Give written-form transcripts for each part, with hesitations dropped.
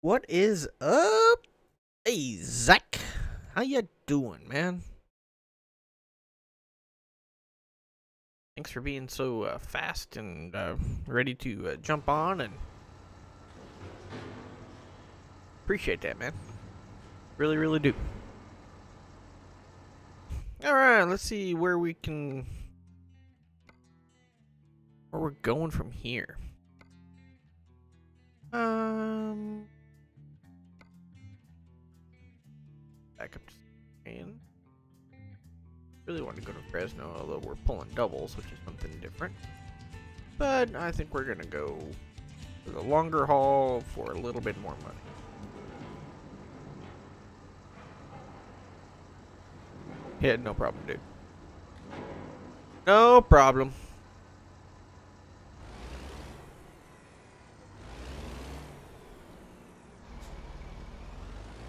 What is up? Hey, Zach. How you doing, man? Thanks for being so fast and ready to jump on, and appreciate that, man. Really, really do. Alright, let's see where we're going from here. Back up to Spain. Really want to go to Fresno, although we're pulling doubles, which is something different. But I think we're gonna go for the longer haul for a little bit more money. Yeah, no problem, dude. No problem.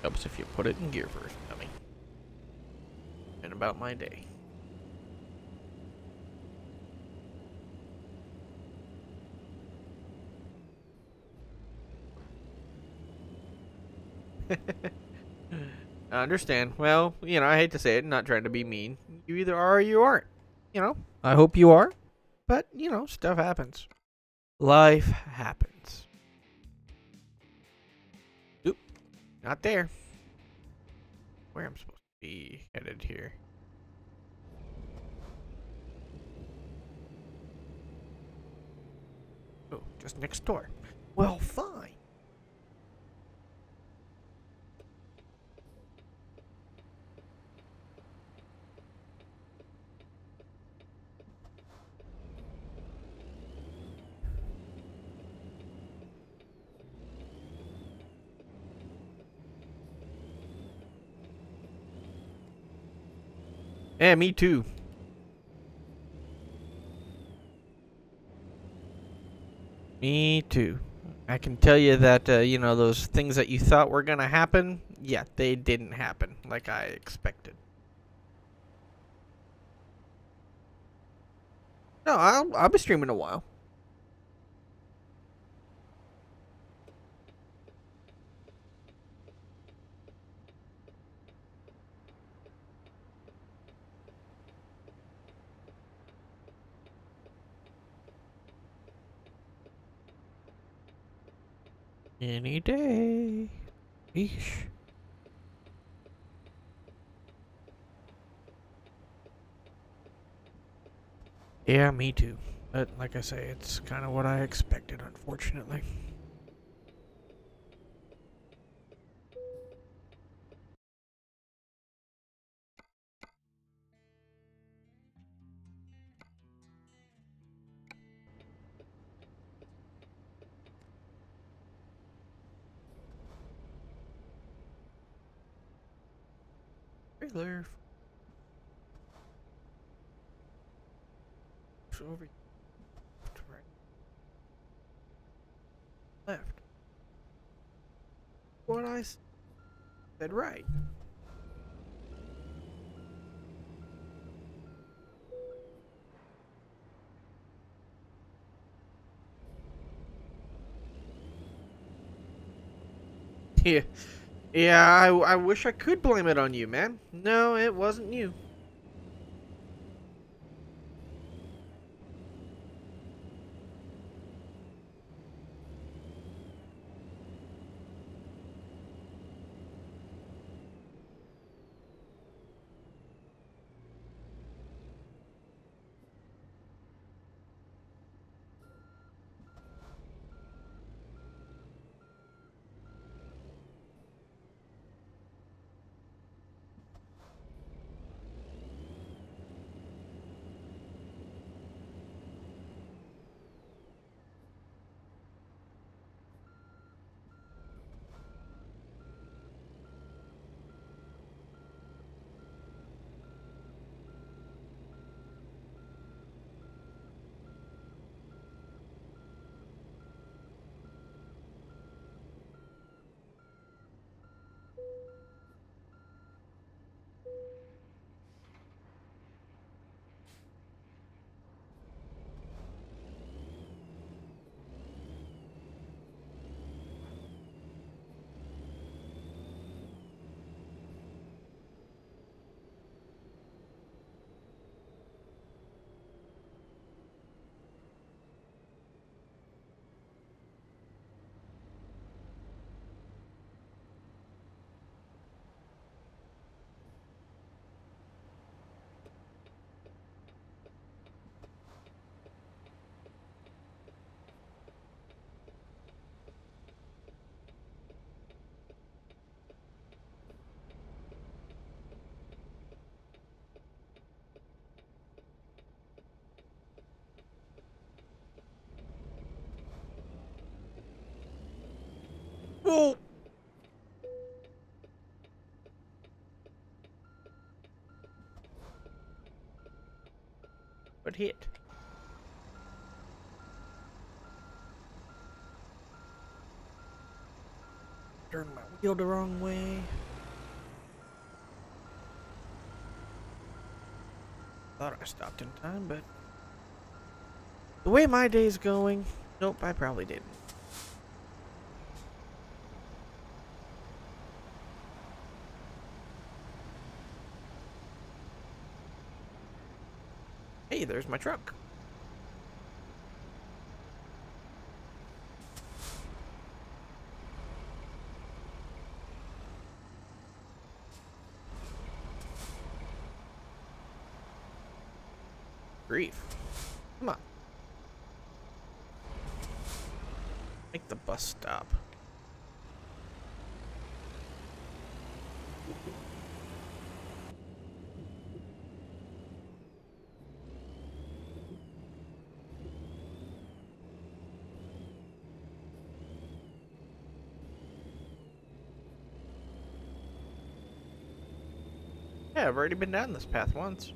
Helps if you put it in gear first, dummy. And about my day. I understand. Well, I hate to say it, not trying to be mean. You either are or you aren't. I hope you are. But, stuff happens. Life happens. Oop. Not there. Where I'm supposed to be headed here. Oh, just next door. Well, fine. Yeah, me too. Me too. I can tell you that, those things that you thought were going to happen, yeah, they didn't happen like I expected. No, I'll be streaming a while. Any day. Eesh. Yeah, me too. But like I say, it's kind of what I expected, unfortunately. Trailer. Over. Right. Left. What I said right. Yeah. Yeah, I wish I could blame it on you, man. No, it wasn't you. Whoa! But hit. Turn my wheel the wrong way. Thought I stopped in time, but the way my day's going, nope, I probably didn't. Hey, there's my truck. Grief. Come on. Make the bus stop. Yeah, I've already been down this path once.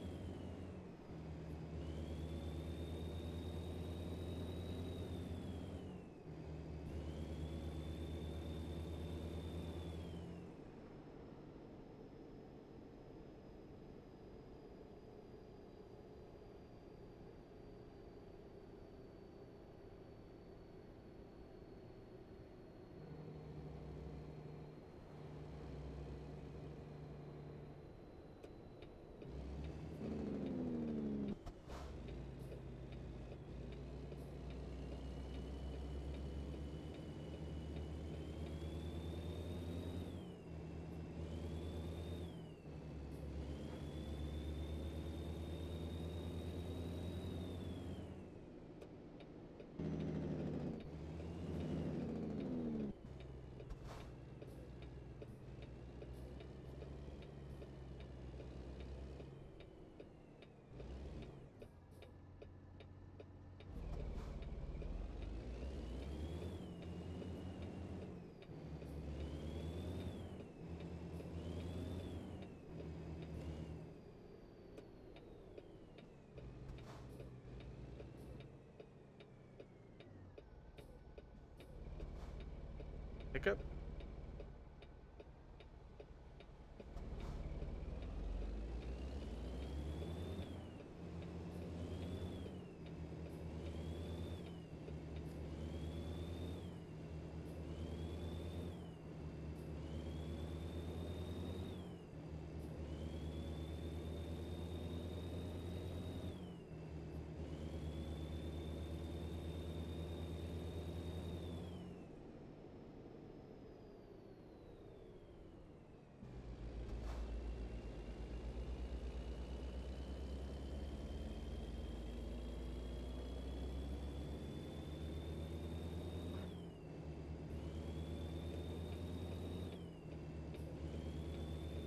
Pick up.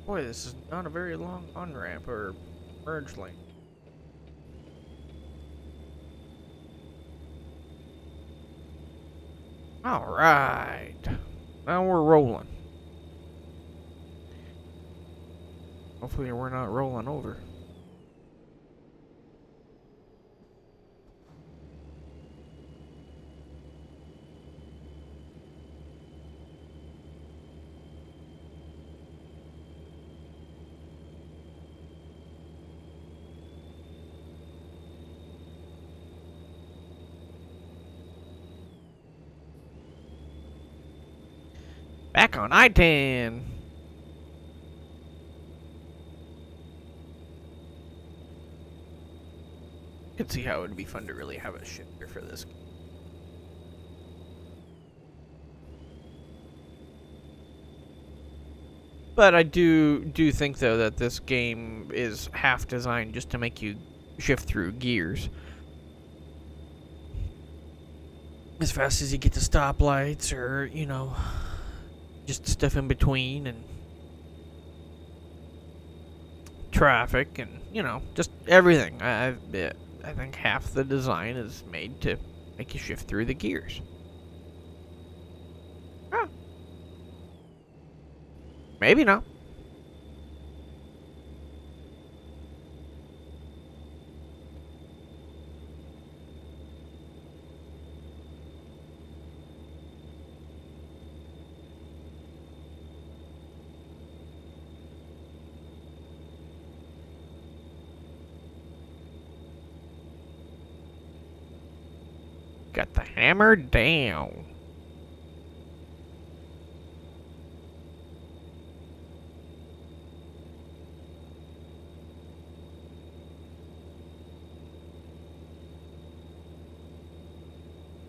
Boy, this is not a very long on-ramp or merge lane. Alright. Now we're rolling. Hopefully we're not rolling over. Back on I-10. You can see how it would be fun to really have a shifter for this. But I do think though that this game is half designed just to make you shift through gears as fast as you get to stoplights, or you know, just stuff in between and traffic and you know, just everything. I think half the design is made to make you shift through the gears. Ah. Maybe not. Got the hammer down.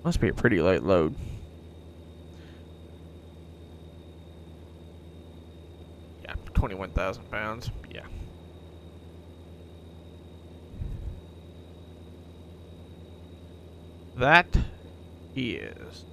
Must be a pretty light load. Yeah, 21,000 pounds. Yeah. That is.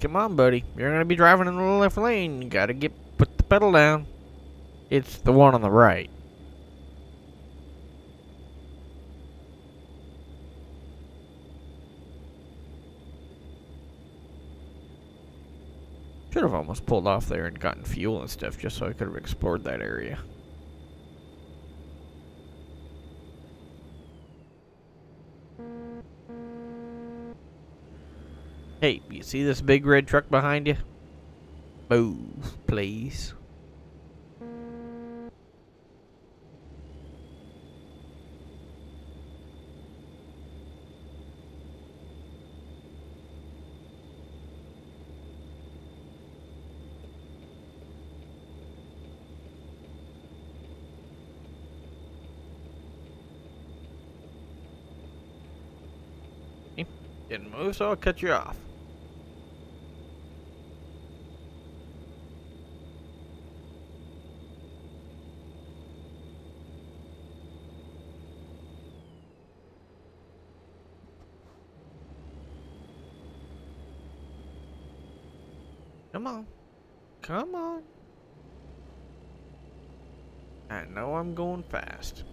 Come on, buddy. You're gonna be driving in the left lane. You gotta put the pedal down. It's the one on the right. Should have almost pulled off there and gotten fuel and stuff just so I could have explored that area. Hey, you see this big red truck behind you? Move, please. Didn't move, so I'll cut you off. Come on. Come on. I know I'm going fast.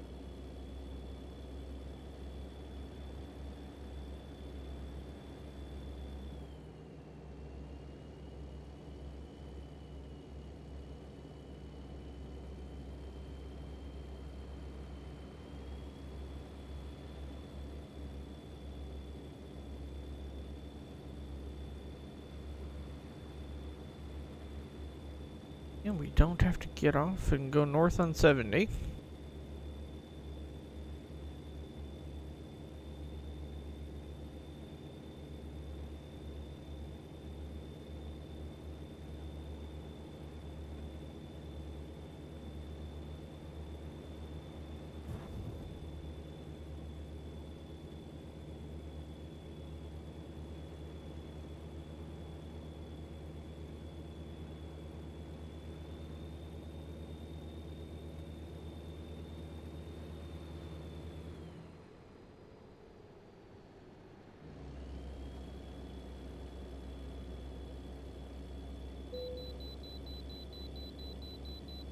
And we don't have to get off and go north on 70.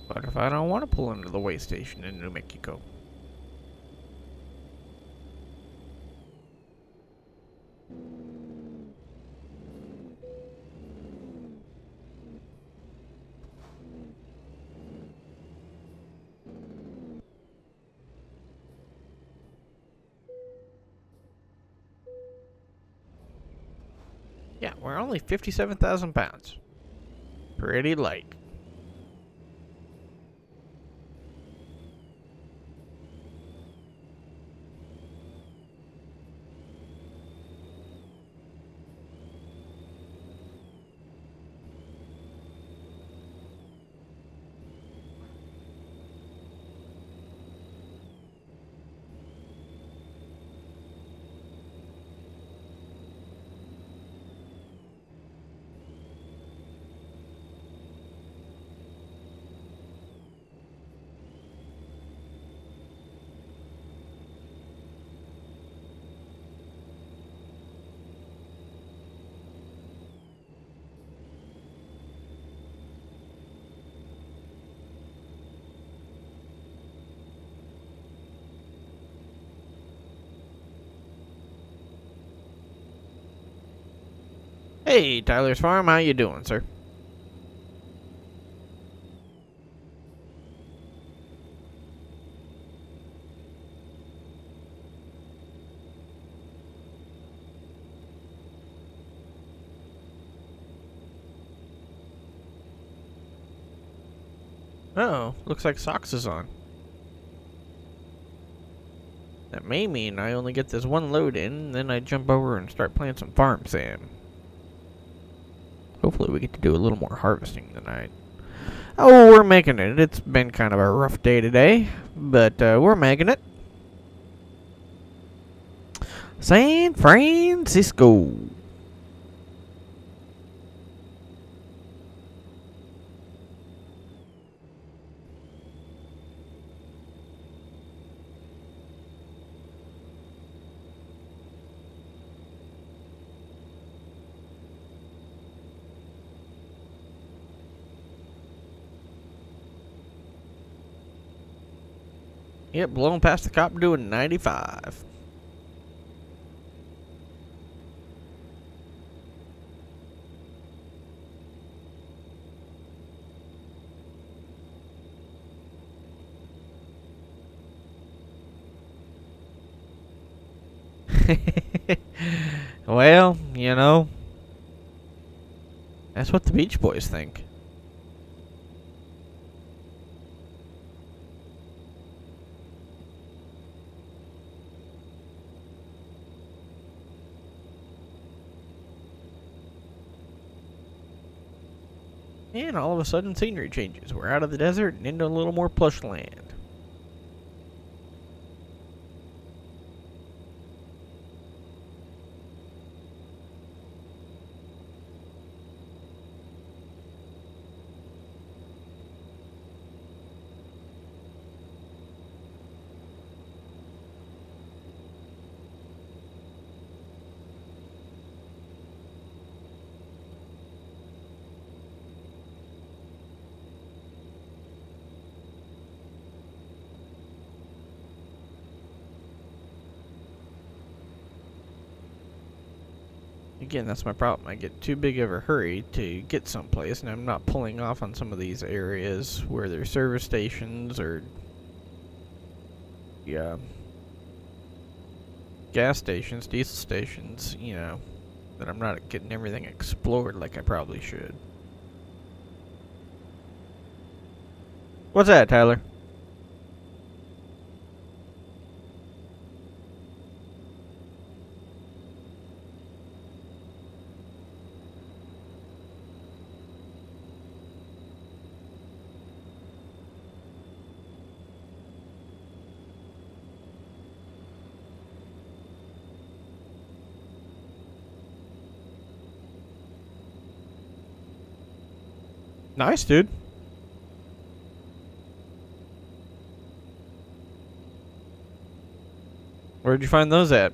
But if I don't want to pull into the way station in New Mexico? Yeah, we're only 57,000 pounds. Pretty light. Hey, Tyler's Farm, how you doing, sir? Oh, looks like Socks is on. That may mean I only get this one load in, then I jump over and start playing some farm sim. Hopefully we get to do a little more harvesting tonight. Oh, we're making it. It's been kind of a rough day today, but we're making it. San Francisco. Yep, blowing past the cop doing 95. Well, you know, that's what the Beach Boys think. And all of a sudden, scenery changes. We're out of the desert and into a little more plush land. Again, that's my problem. I get too big of a hurry to get someplace, and I'm not pulling off on some of these areas where there's service stations or gas stations, diesel stations, you know, that I'm not getting everything explored like I probably should. What's that, Tyler? Nice, dude. Where'd you find those at?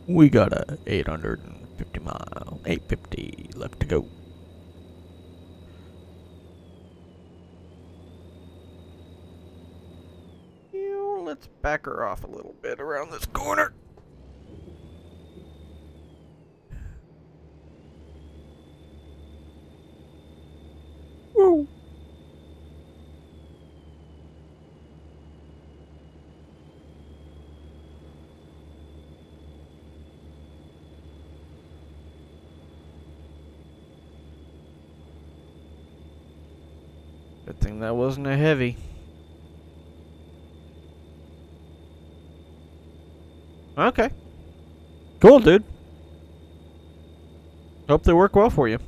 We got a 850 mile, 850 left to go. Let's back her off a little bit around this corner. Woo. Good thing that wasn't a heavy. Okay. Cool, dude. Hope they work well for you.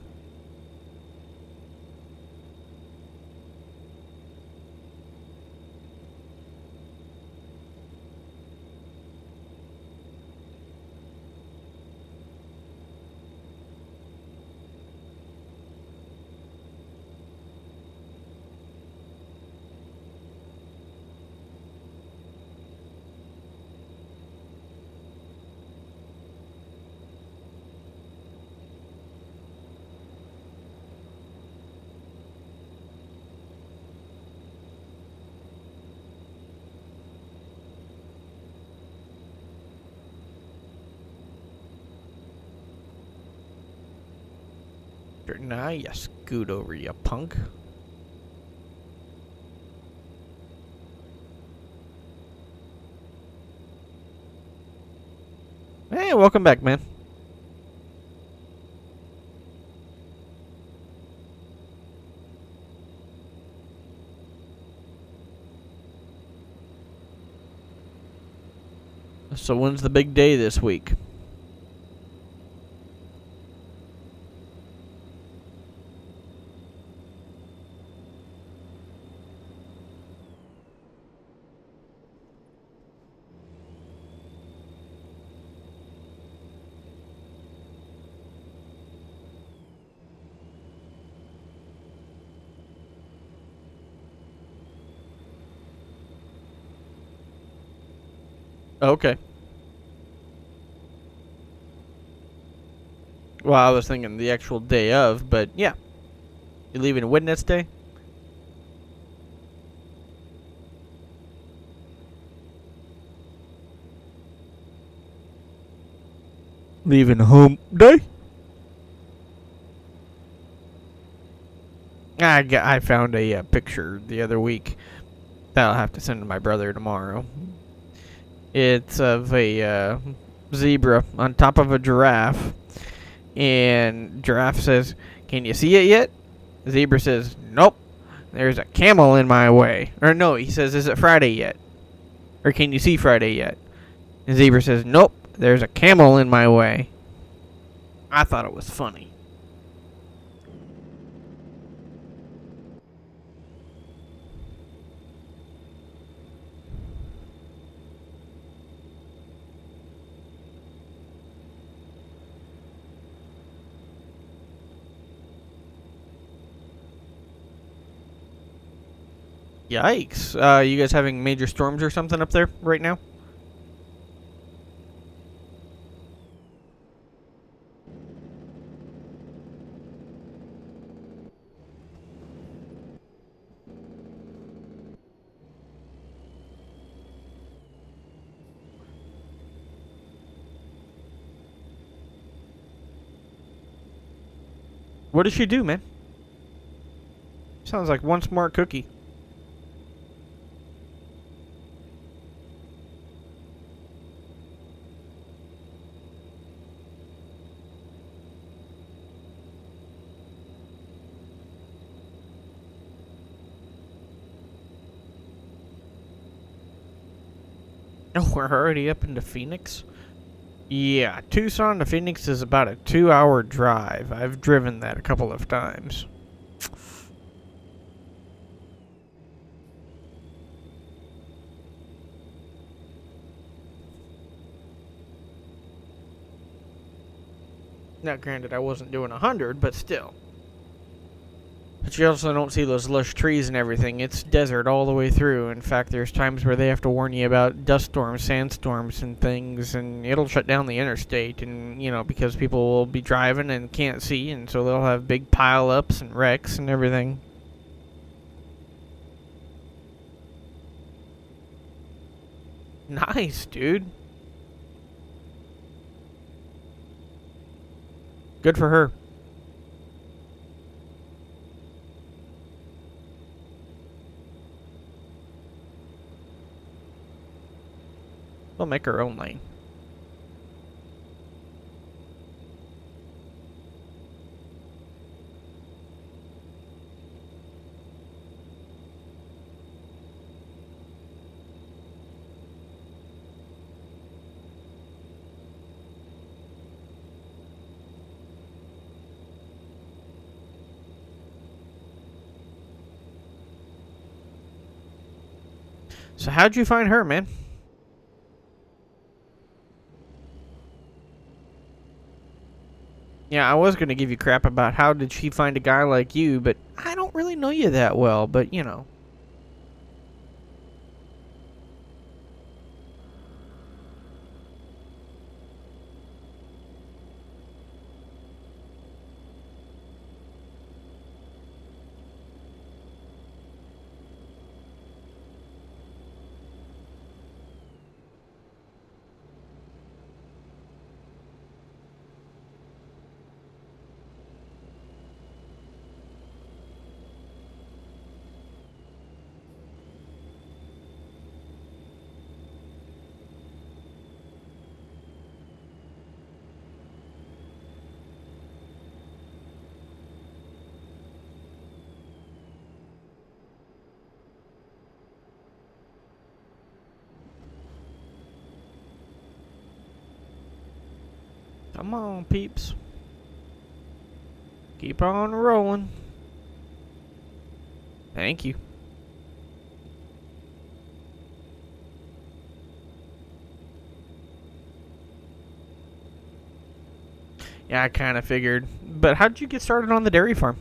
Nah, you scoot over, you punk. Hey, welcome back, man. So when's the big day this week? Okay. Well, I was thinking the actual day of, but yeah. You leaving Wednesday? Leaving home day? I found a picture the other week that I'll have to send to my brother tomorrow. It's of a zebra on top of a giraffe, and giraffe says, "Can you see it yet?" Zebra says, "Nope. There's a camel in my way." Or no, he says, "Is it Friday yet? Or can you see Friday yet?" And Zebra says, "Nope. There's a camel in my way." I thought it was funny. Yikes. You guys having major storms or something up there right now? What does she do, man? Sounds like one smart cookie. Oh, we're already up into Phoenix? Yeah, Tucson to Phoenix is about a 2-hour drive. I've driven that a couple of times. Now, granted, I wasn't doing 100, but still. But you also don't see those lush trees and everything. It's desert all the way through. In fact, there's times where they have to warn you about dust storms, sandstorms, and things, and it'll shut down the interstate, and, you know, because people will be driving and can't see, and so they'll have big pile-ups and wrecks and everything. Nice, dude. Good for her. We'll make her own lane. So how'd you find her, man? Yeah, I was going to give you crap about how did she find a guy like you, but I don't really know you that well, but, you know. Come on, peeps. Keep on rolling. Thank you. Yeah, I kind of figured. But how did you get started on the dairy farm?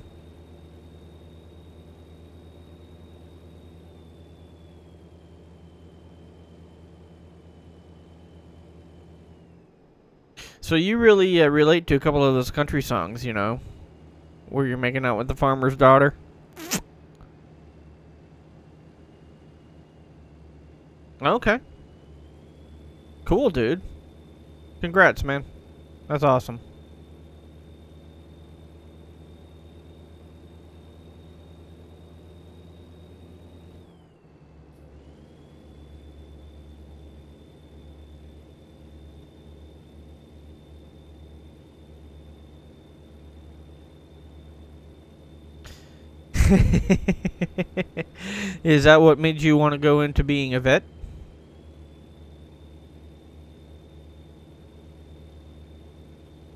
So you really relate to a couple of those country songs, you know, where you're making out with the farmer's daughter. Okay. Cool, dude. Congrats, man. That's awesome. Is that what made you want to go into being a vet?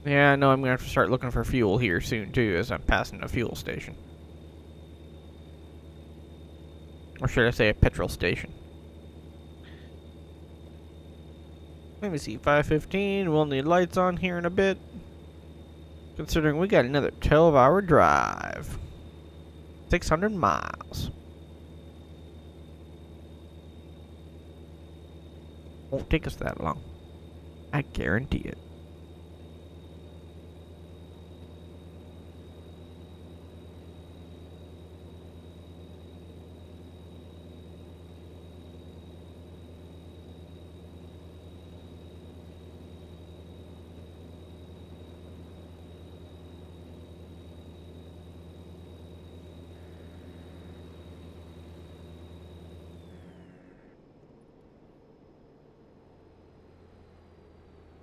Yeah, I know I'm going to have to start looking for fuel here soon, too, as I'm passing a fuel station. Or should I say a petrol station? Let me see, 5:15. We'll need lights on here in a bit. Considering we got another 12-hour drive. 600 miles. Won't take us that long. I guarantee it.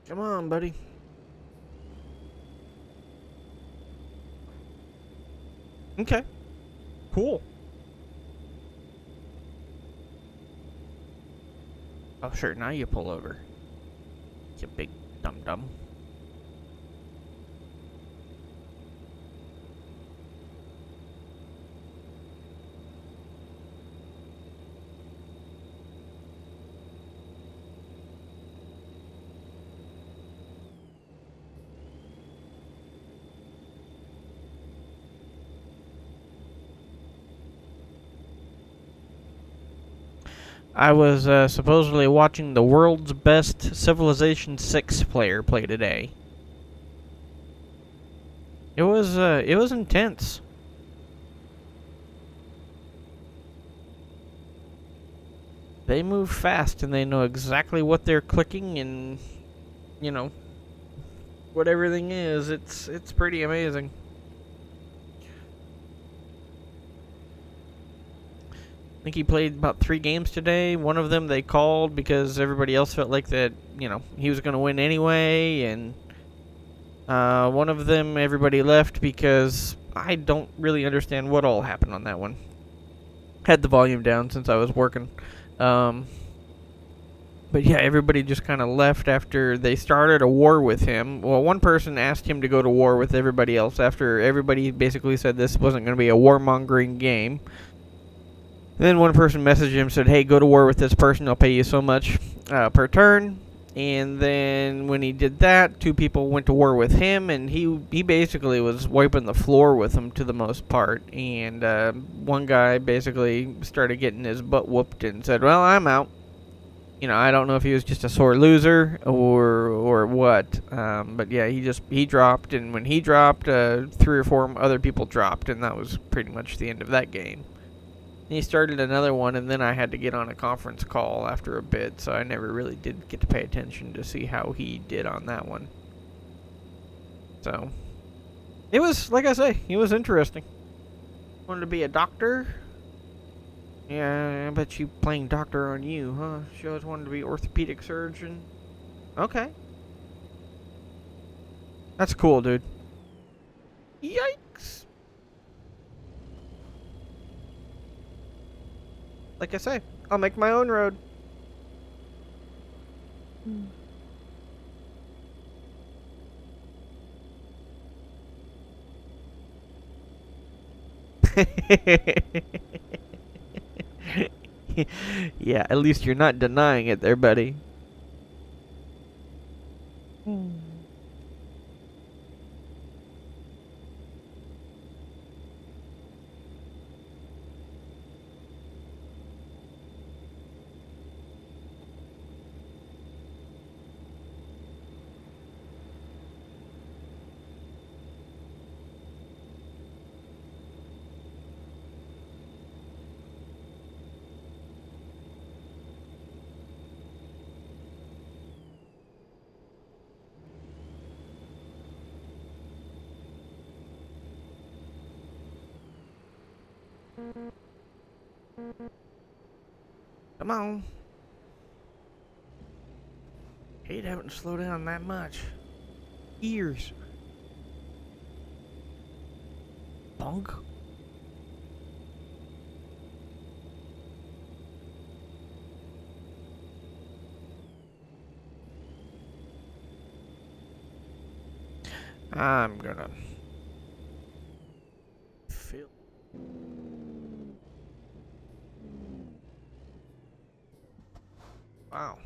Come on, buddy. Okay. Cool. Oh, sure. Now you pull over. You big dum-dum. I was supposedly watching the world's best Civilization 6 player play today. It was intense. They move fast and they know exactly what they're clicking and, you know, what everything is. It's pretty amazing. I think he played about 3 games today. One of them they called because everybody else felt like that, you know, he was going to win anyway. And one of them everybody left because I don't really understand what all happened on that one. Had the volume down since I was working. But yeah, everybody just kind of left after they started a war with him. Well, one person asked him to go to war with everybody else after everybody basically said this wasn't going to be a warmongering game. Then one person messaged him, said, hey, go to war with this person, I'll pay you so much per turn. And then when he did that, 2 people went to war with him, and he basically was wiping the floor with them to the most part. And one guy basically started getting his butt whooped and said, well, I'm out. You know, I don't know if he was just a sore loser or what. But yeah, he dropped, and when he dropped, 3 or 4 other people dropped, and that was pretty much the end of that game. He started another one, and then I had to get on a conference call after a bit, so I never really did get to pay attention to see how he did on that one. So, it was, like I say, it was interesting. Wanted to be a doctor? Yeah, I bet you playing doctor on you, huh? She always wanted to be orthopedic surgeon. Okay. That's cool, dude. Yikes! Like I say, I'll make my own road. Yeah, at least you're not denying it there, buddy. Come on. Hate having to slow down that much. Ears. Bunk. I'm gonna feel. Wow.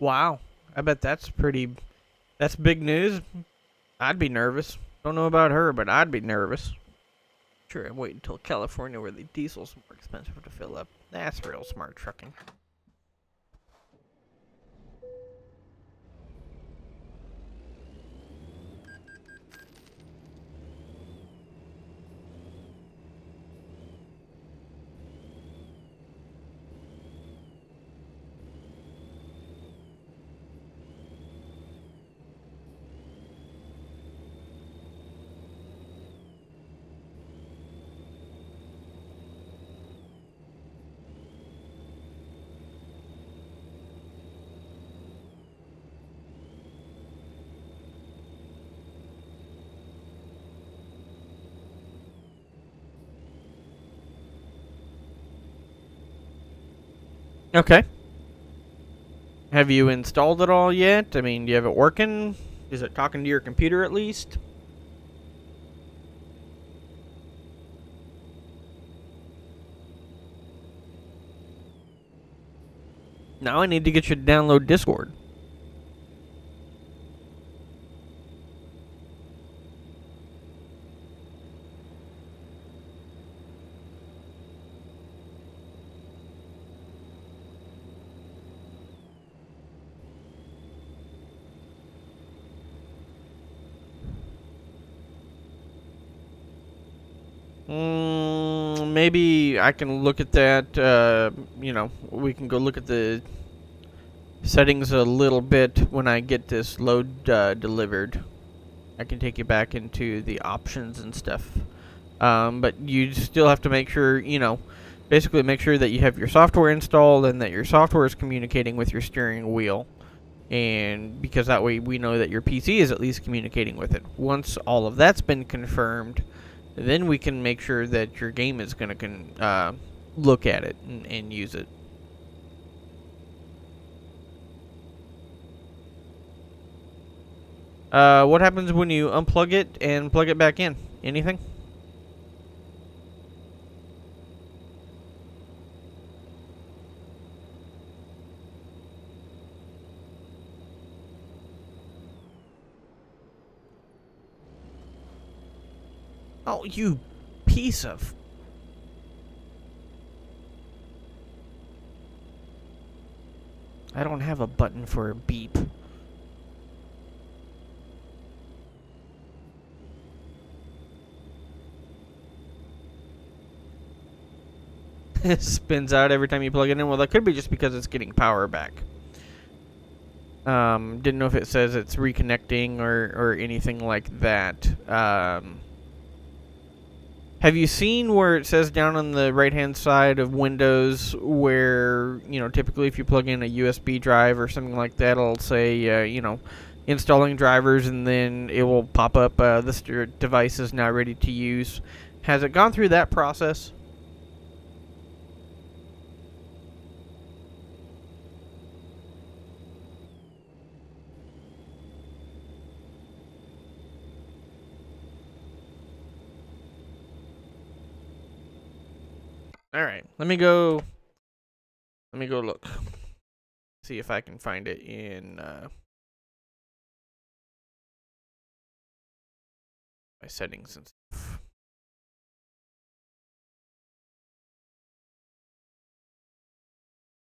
Wow. I bet that's big news. I'd be nervous. Don't know about her, but I'd be nervous. Sure, I'm waiting until California where the diesel's more expensive to fill up. That's real smart trucking. Okay. Have you installed it all yet? I mean, do you have it working? Is it talking to your computer at least? Now I need to get you to download Discord. Maybe I can look at that, you know, we can go look at the settings a little bit when I get this load delivered. I can take you back into the options and stuff. But you still have to make sure, you know, basically make sure that you have your software installed and that your software is communicating with your steering wheel. And because that way we know that your PC is at least communicating with it. Once all of that's been confirmed, then we can make sure that your game is going to look at it and use it. What happens when you unplug it and plug it back in? Anything? Oh, you piece of... I don't have a button for a beep. It spins out every time you plug it in. Well, that could be just because it's getting power back. Didn't know if it says it's reconnecting or anything like that. Have you seen where it says down on the right-hand side of Windows where, you know, typically if you plug in a USB drive or something like that, it'll say, you know, installing drivers, and then it will pop up, this device is now ready to use. Has it gone through that process? Alright, let me go look. See if I can find it in my settings and stuff.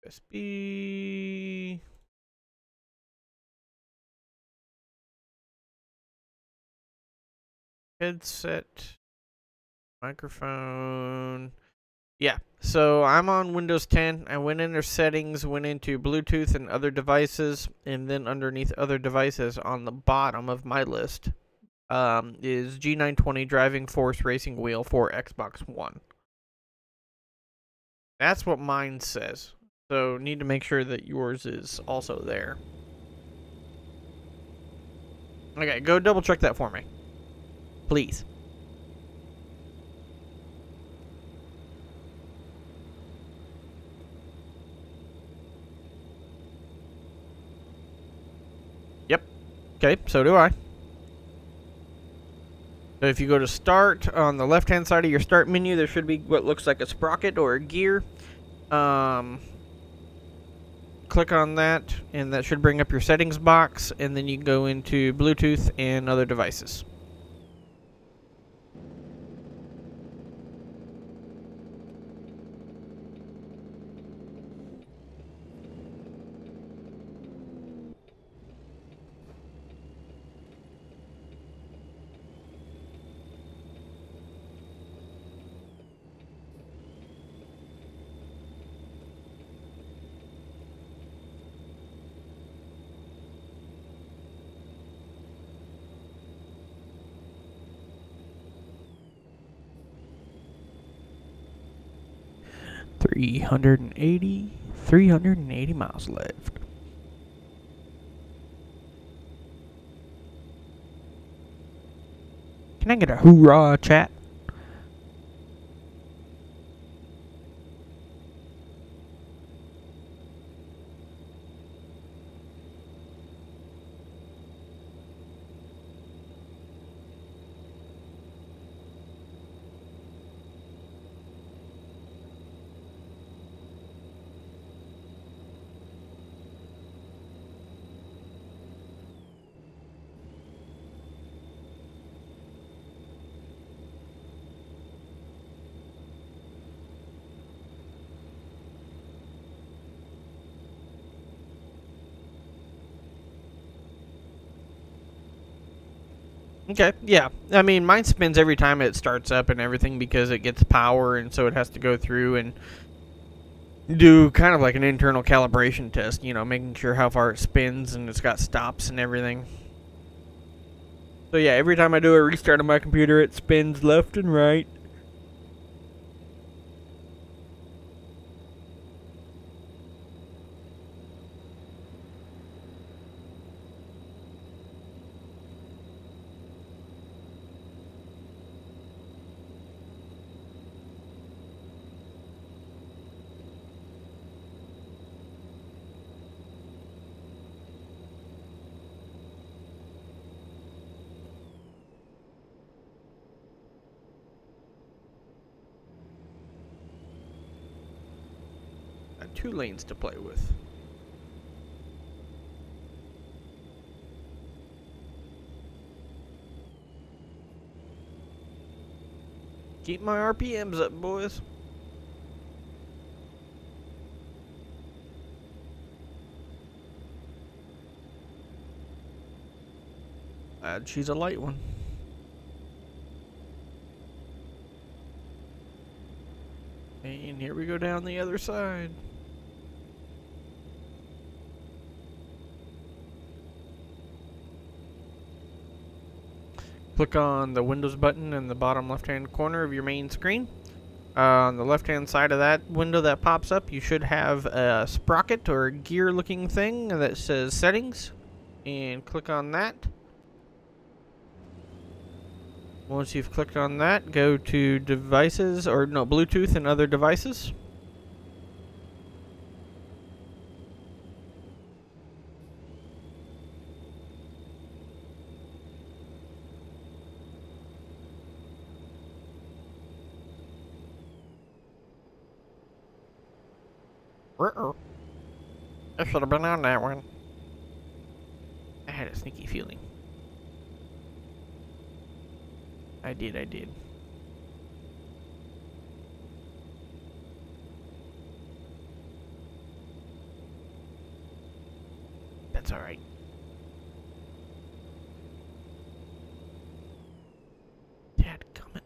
USB headset, microphone. Yeah, so I'm on Windows 10. I went into settings, went into Bluetooth and other devices, and then underneath other devices on the bottom of my list is G920 Driving Force Racing Wheel for Xbox One. That's what mine says. So need to make sure that yours is also there. Okay, go double check that for me. Please. Yep. Okay, so do I. So if you go to start, on the left hand side of your start menu, there should be what looks like a sprocket or a gear. Click on that, and that should bring up your settings box, and then you can go into Bluetooth and other devices. Three hundred and eighty miles left. Can I get a hoorah, chat? Okay, yeah. I mean, mine spins every time it starts up and everything because it gets power, and so it has to go through and do kind of like an internal calibration test, you know, making sure how far it spins and it's got stops and everything. So yeah, every time I do a restart of my computer, it spins left and right. Got 2 lanes to play with. Keep my RPMs up, boys. Glad she's a light one. And here we go down the other side. Click on the Windows button in the bottom left-hand corner of your main screen. On the left-hand side of that window that pops up, you should have a sprocket or a gear-looking thing that says Settings. and click on that. Once you've clicked on that, go to devices, or no, Bluetooth and other devices. I should have been on that one. I had a sneaky feeling. I did. That's alright. Dadgummit.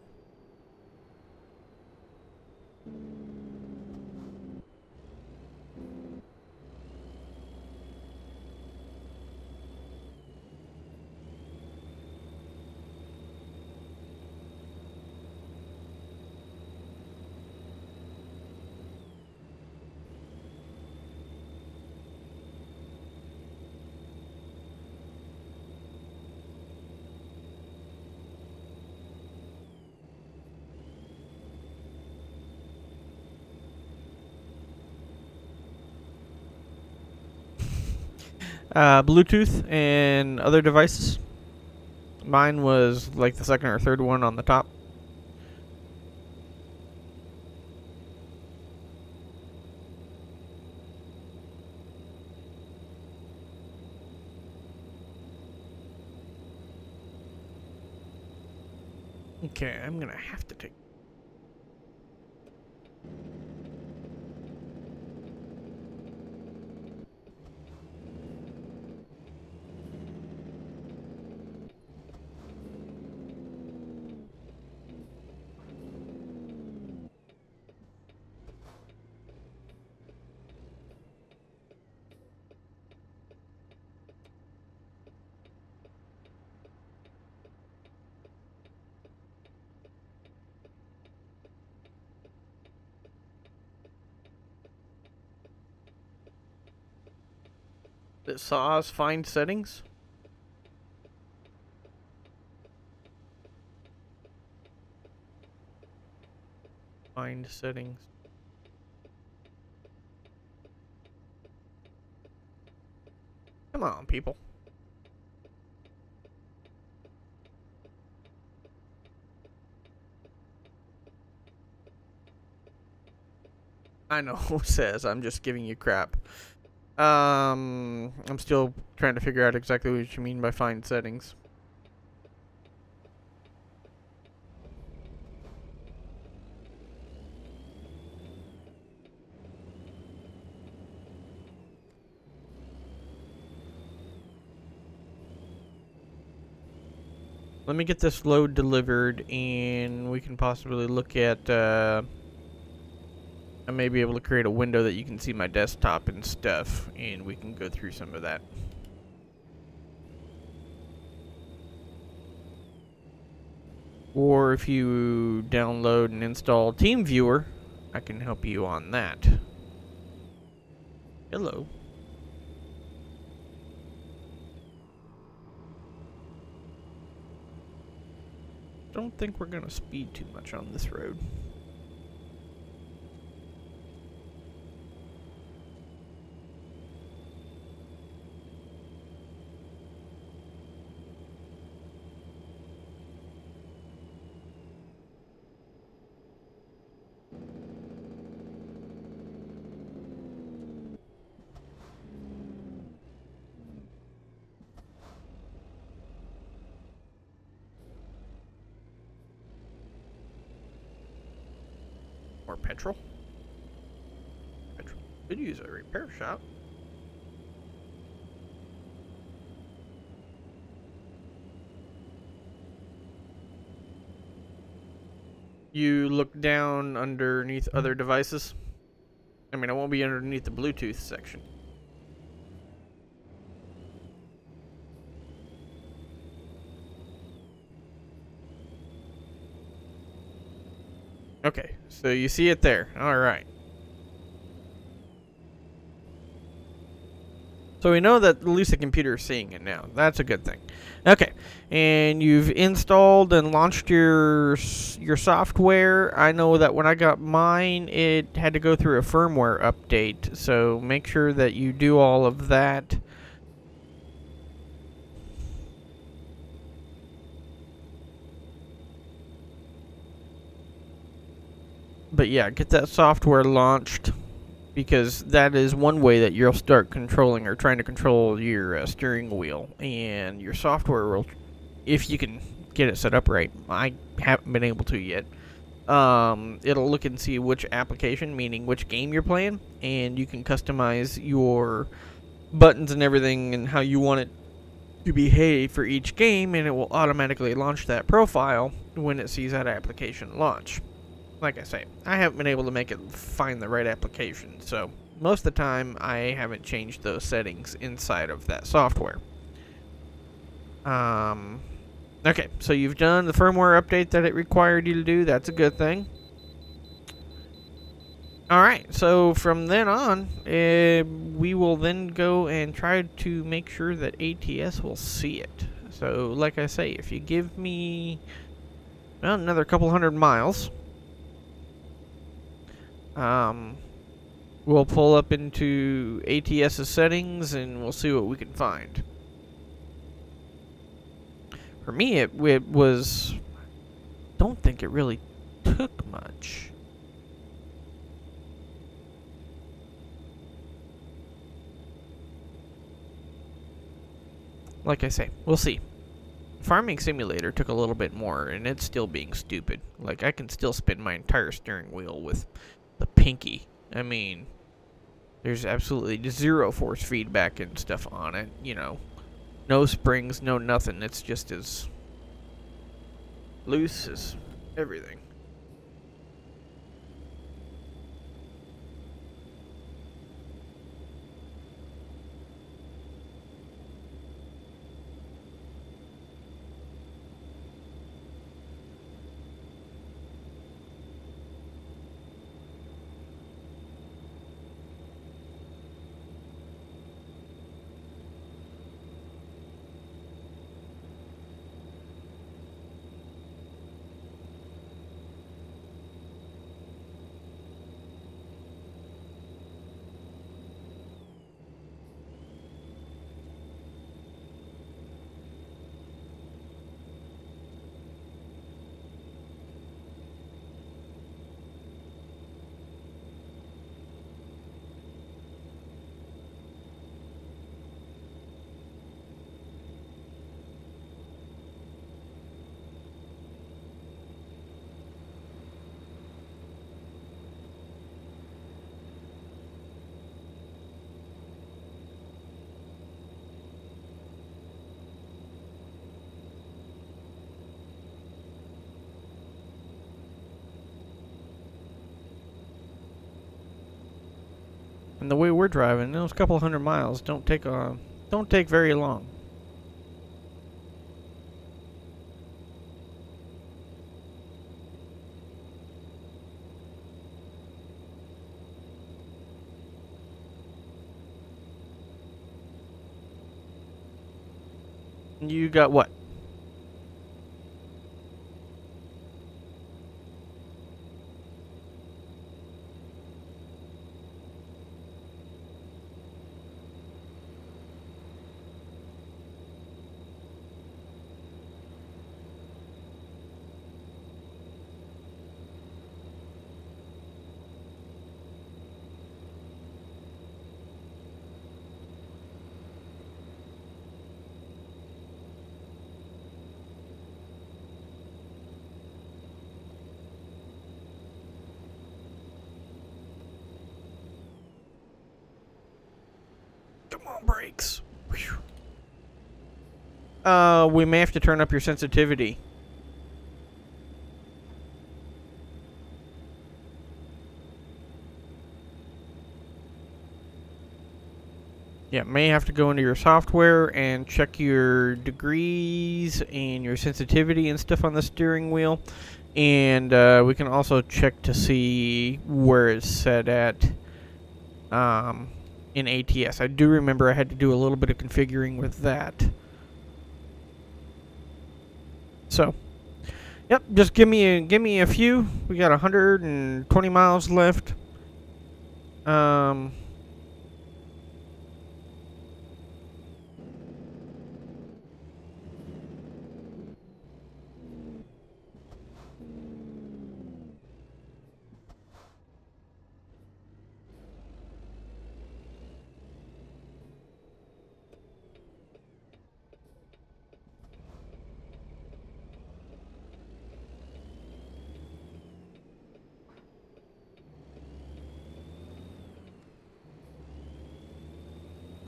Bluetooth and other devices. Mine was like the second or third one on the top. Okay, I'm gonna have to take. It saws find settings. Find settings. Come on, people. I know who says I'm just giving you crap. I'm still trying to figure out exactly what you mean by find settings. Let me get this load delivered, and we can possibly look at, I may be able to create a window that you can see my desktop and stuff, and we can go through some of that. Or if you download and install TeamViewer, I can help you on that. Hello. Don't think we're gonna speed too much on this road. More petrol? Petrol. Could use a repair shop. You look down underneath other devices. I mean, it won't be underneath the Bluetooth section. Okay, so you see it there. All right. So we know that at least the computer is seeing it now. That's a good thing. Okay, and you've installed and launched your software. I know that when I got mine, it had to go through a firmware update. So make sure that you do all of that. But yeah, get that software launched, because that is one way that you'll start controlling or trying to control your steering wheel. And your software will, if you can get it set up right. I haven't been able to yet. It'll look and see which application, meaning which game you're playing, and you can customize your buttons and everything and how you want it to behave for each game, and it will automatically launch that profile when it sees that application launch. Like I say, I haven't been able to make it find the right application, so most of the time I haven't changed those settings inside of that software. Okay, so you've done the firmware update that it required you to do. That's a good thing. Alright, so from then on, we will then go and try to make sure that ATS will see it. So, like I say, if you give me, well, another couple hundred miles, we'll pull up into ATS's settings and we'll see what we can find. For me, it was, don't think it really took much. Like I say, we'll see. Farming Simulator took a little bit more, and it's still being stupid. Like, I can still spin my entire steering wheel with the pinky. I mean, there's absolutely zero force feedback and stuff on it, you know. No springs, no nothing. It's just as loose as everything. And the way we're driving, those couple hundred miles don't take very long. You got what? Come on, brakes. Whew. We may have to turn up your sensitivity. Yeah, may have to go into your software and check your degrees and your sensitivity and stuff on the steering wheel. And we can also check to see where it's set at. in ATS. I do remember I had to do a little bit of configuring with that. So, yep, just give me a few. We got 120 miles left.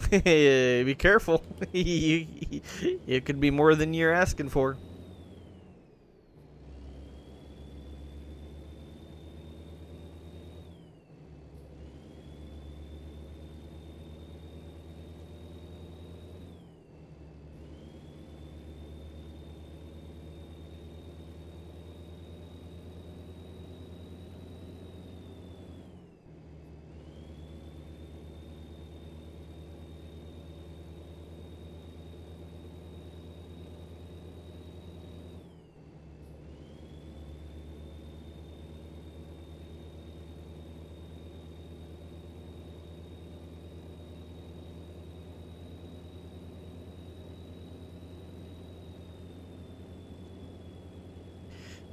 Be careful. It could be more than you're asking for.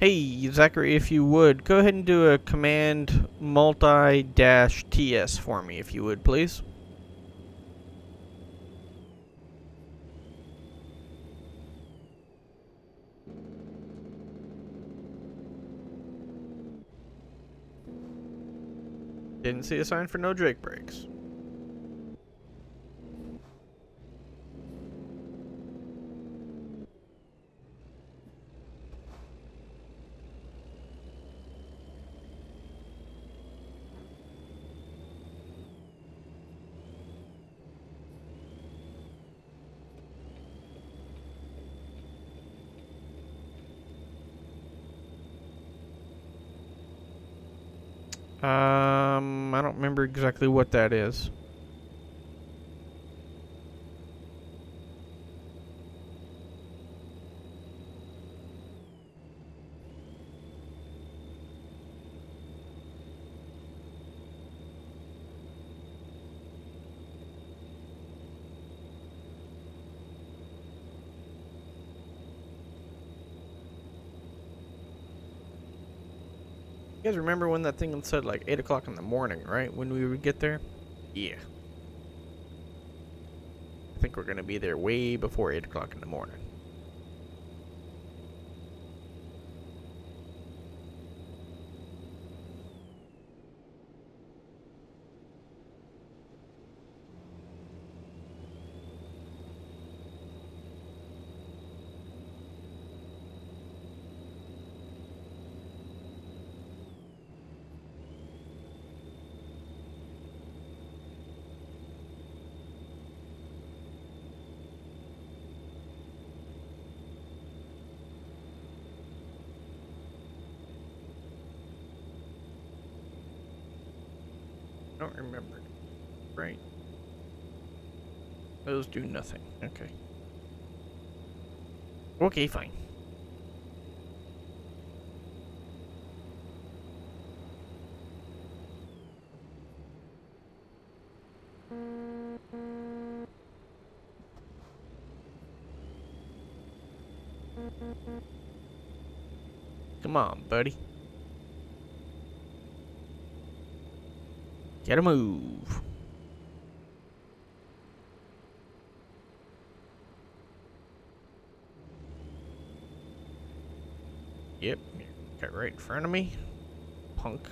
Hey, Zachary, if you would, go ahead and do a command multi-ts for me, if you would, please. Didn't see a sign for no Drake brakes. I don't remember exactly what that is. You guys remember when that thing said like 8 o'clock in the morning, right? When we would get there? Yeah. I think we're going to be there way before 8 o'clock in the morning. I don't remember. Right. Those do nothing. Okay. Okay, fine. Come on, buddy. Get a move. Yep, got right in front of me. Punk.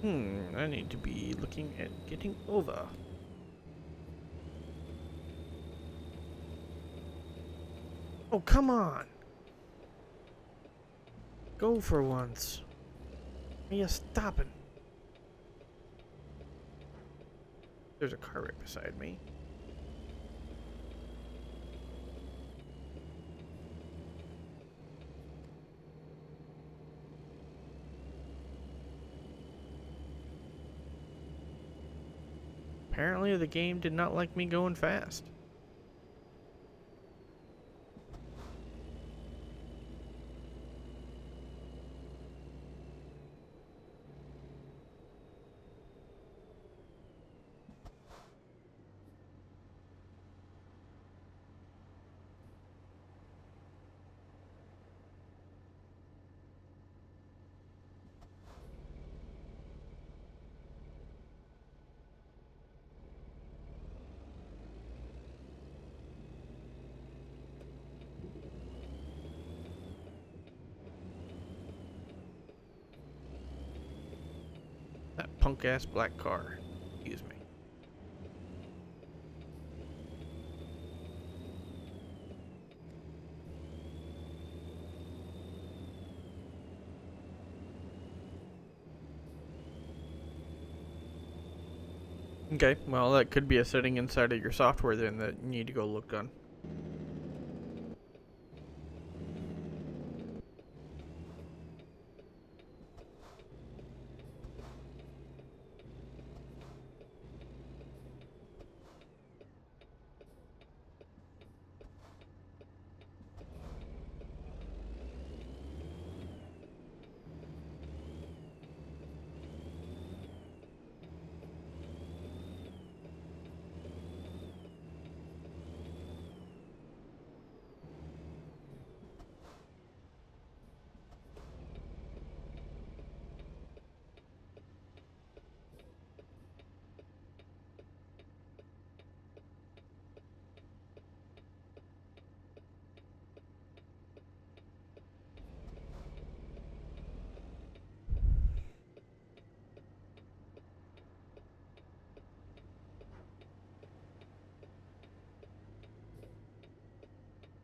I need to be looking at getting over. Oh, come on! Go for once. Are you stopping? There's a car right beside me. Apparently the game did not like me going fast. That punk-ass black car. Excuse me. Okay, well that could be a setting inside of your software then that you need to go look on.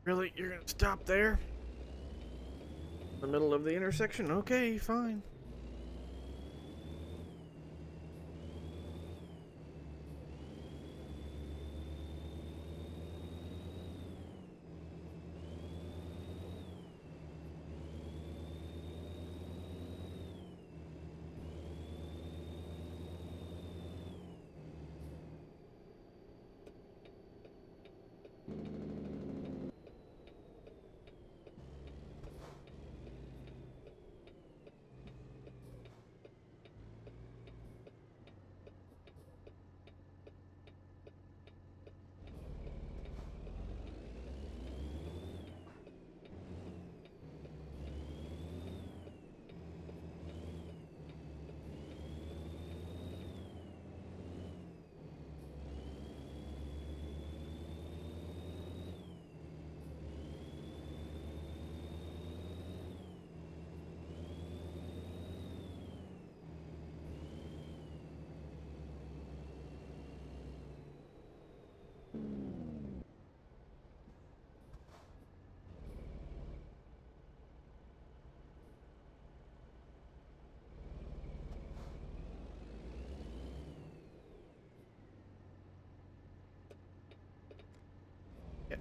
Really? You're gonna stop there? In the middle of the intersection? Okay, fine. Yeah.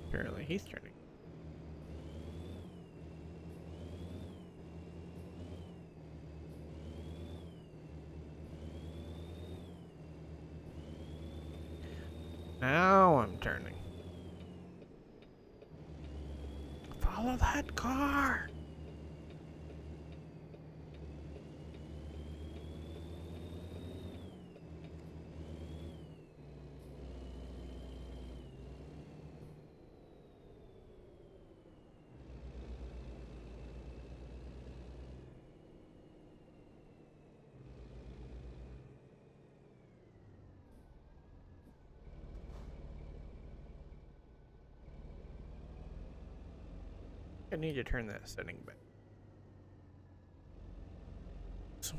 Apparently he's turning. Now I'm turning. Follow that car! I need to turn that setting back. So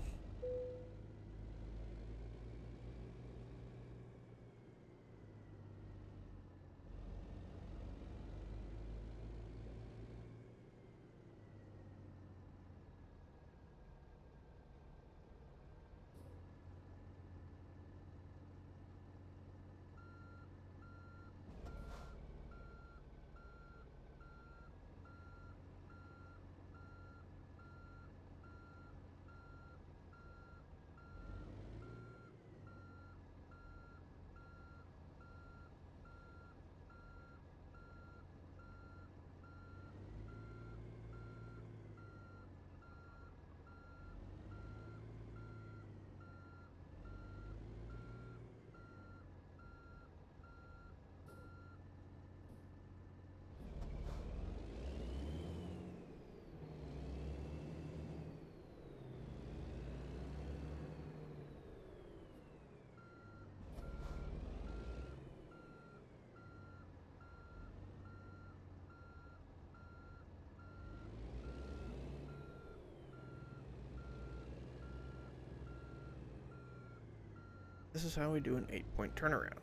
this is how we do an 8-point turnaround.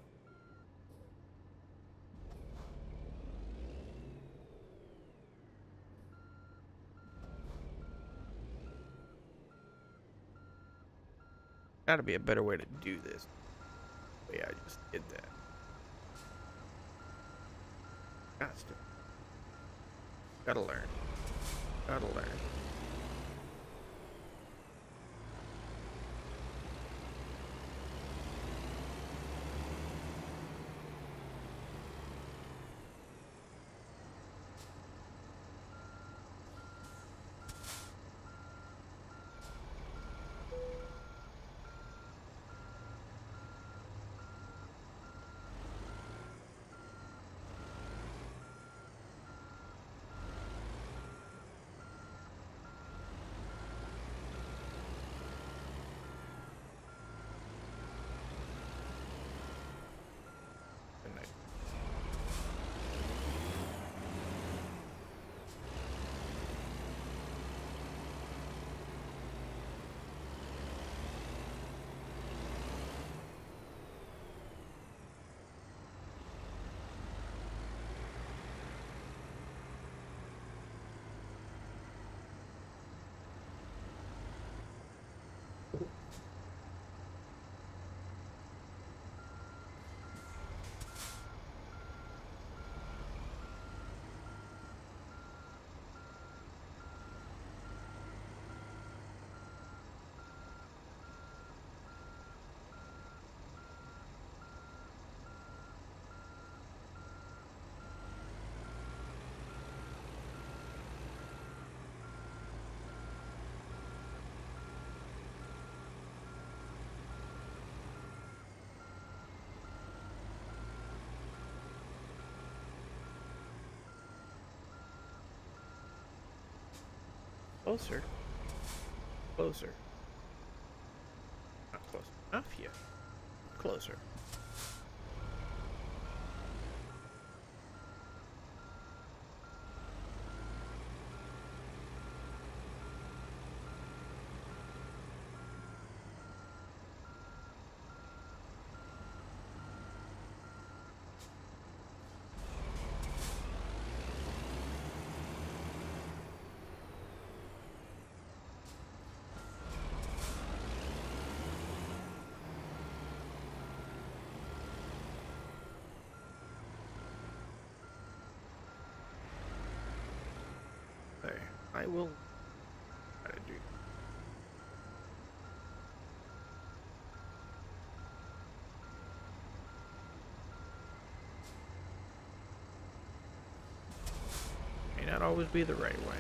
Gotta be a better way to do this. But yeah, I just did that. Gotta learn. Gotta learn. Closer. Closer. Not close enough yet. Closer. There. I will try to do. May not always be the right way.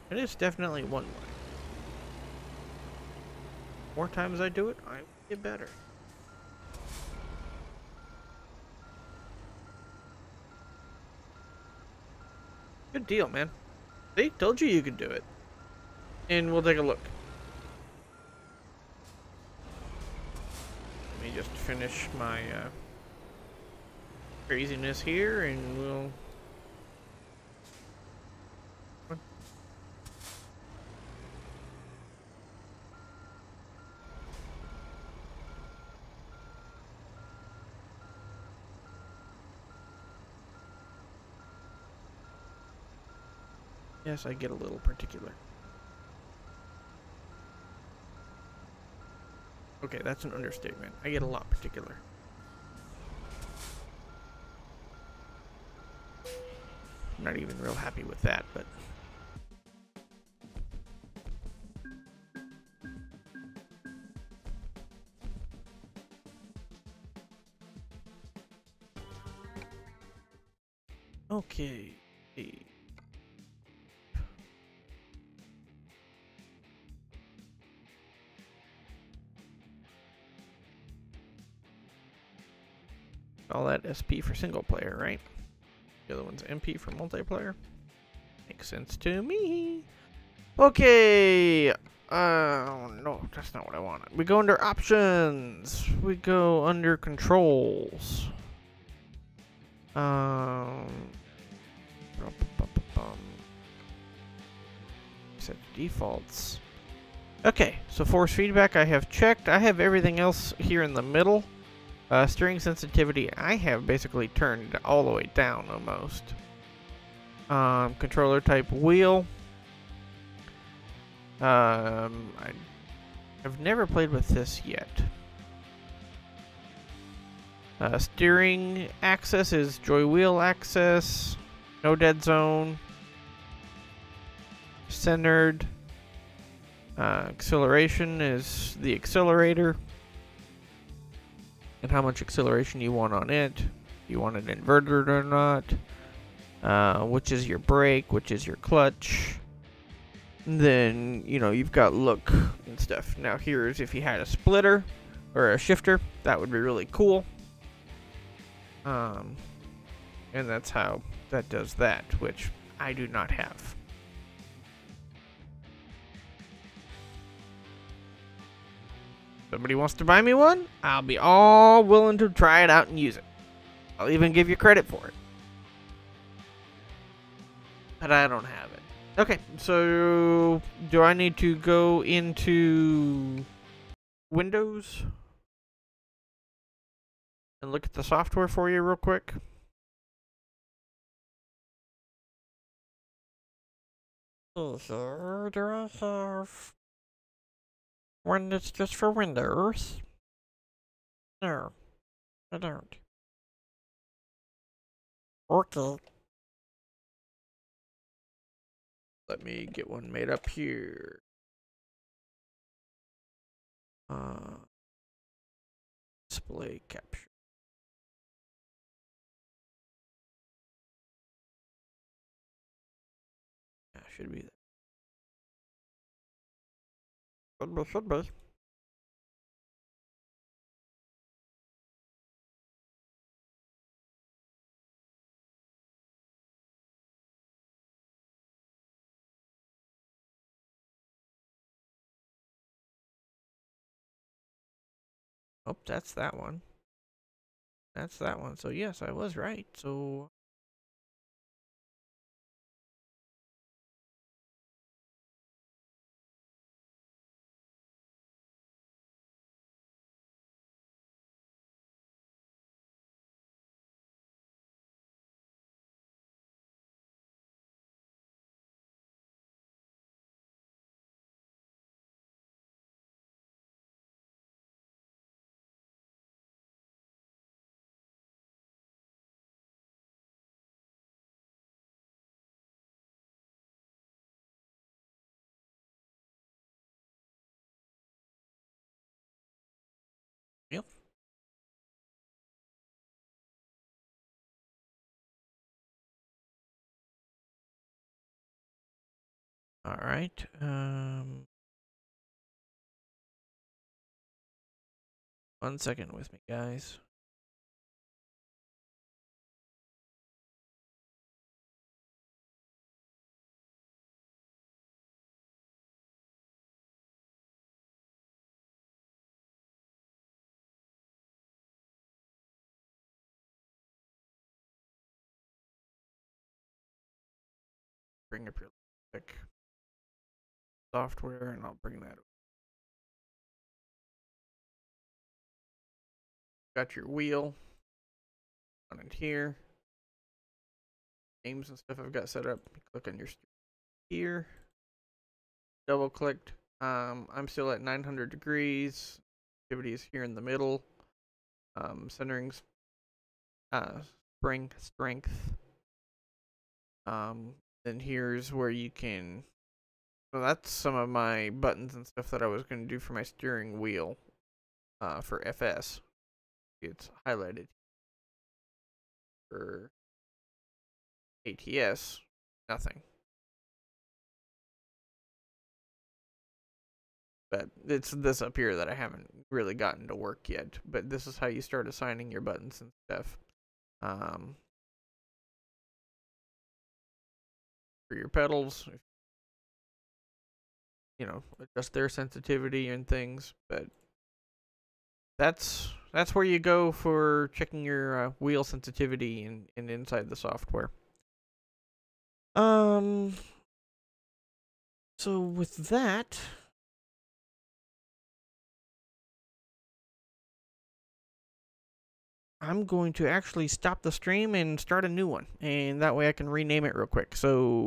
It is definitely one way. More times I do it, I will get better. Good deal, man. See? Told you you could do it. And we'll take a look. Let me just finish my craziness here, and we'll Yes, I get a little particular. Okay, that's an understatement. I get a lot particular. I'm not even real happy with that, but... Okay. All that SP for single player, right? The other one's MP for multiplayer. Makes sense to me. Okay. No, that's not what I wanted. We go under options. We go under controls. Set defaults. Okay, so force feedback I have checked. I have everything else here in the middle. Steering sensitivity I have basically turned all the way down almost. Controller type wheel. I've never played with this yet. Steering axis is joy wheel axis. No dead zone. Centered. Acceleration is the accelerator. And how much acceleration you want on it. You want it inverted or not. Which is your brake, which is your clutch. And then, you know, you've got look and stuff. Now here's if you had a splitter or a shifter, that would be really cool. And that's how that does that, which I do not have. Somebody wants to buy me one, I'll be all willing to try it out and use it. I'll even give you credit for it. But I don't have it. Okay, so do I need to go into Windows and look at the software for you real quick? So do I have one that's just for Windows? No, I don't. Okay. Let me get one made up here. Display capture. Yeah, should be there. Should be. Oh, that's that one. That's that one. So yes, I was right. So yep. All right. 1 second with me, guys. Bring up your quick software, and I'll bring that up. Got your wheel on it here. Games and stuff I've got set up. Click on your here. Double clicked. I'm still at 900 degrees. Activity is here in the middle. Centering, spring strength. Then here's where you can. So that's some of my buttons and stuff that I was going to do for my steering wheel. For FS, it's highlighted. For ATS, nothing. But it's this up here that I haven't really gotten to work yet. But this is how you start assigning your buttons and stuff. For your pedals, you know, adjust their sensitivity and things. But that's where you go for checking your wheel sensitivity and inside the software. So with that, I'm going to actually stop the stream and start a new one, and that way I can rename it real quick. So